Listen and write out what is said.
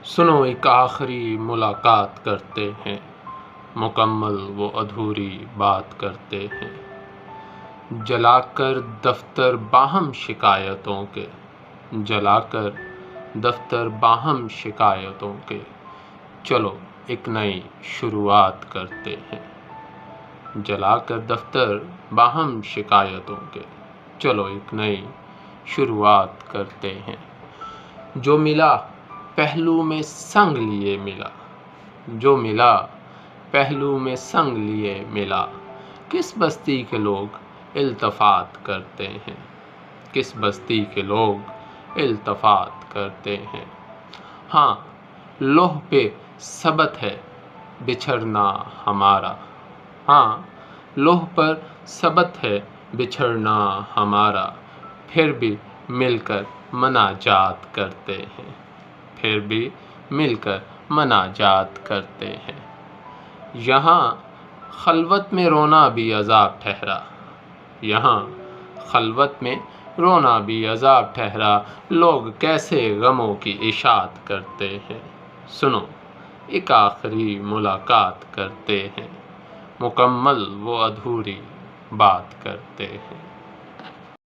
سنو ایک آخری ملاقات کرتے ہیں، مکمل وہ ادھوری بات کرتے ہیں، جلا کر دفتر باہم شکایتوں کے، جلا کر دفتر باہم شکایتوں کے، چلو ایک نئی شروعات کرتے ہیں، جلا کر دفتر باہم شکایتوں کے، چلو ایک نئی شروعات کرتے ہیں۔ جو ملا پہلو میں سنگ لیے ملا، جو ملا پہلو میں سنگ لیے ملا، کس بستی کے لوگ التفات کرتے ہیں، کس بستی کے لوگ التفات کرتے ہیں۔ ہاں لوح پہ ثبت ہے بچھڑنا ہمارا، ہاں لوح پر ثبت ہے بچھڑنا ہمارا، پھر بھی مل کر مناجات کرتے ہیں، پھر بھی مل کر مناجات کرتے ہیں۔ یہاں خلوت میں رونا بھی عذاب ٹھہرا، یہاں خلوت میں رونا بھی عذاب ٹھہرا، لوگ کیسے غموں کی اشاعت کرتے ہیں۔ سنو ایک آخری ملاقات کرتے ہیں، مکمل وہ ادھوری بات کرتے ہیں۔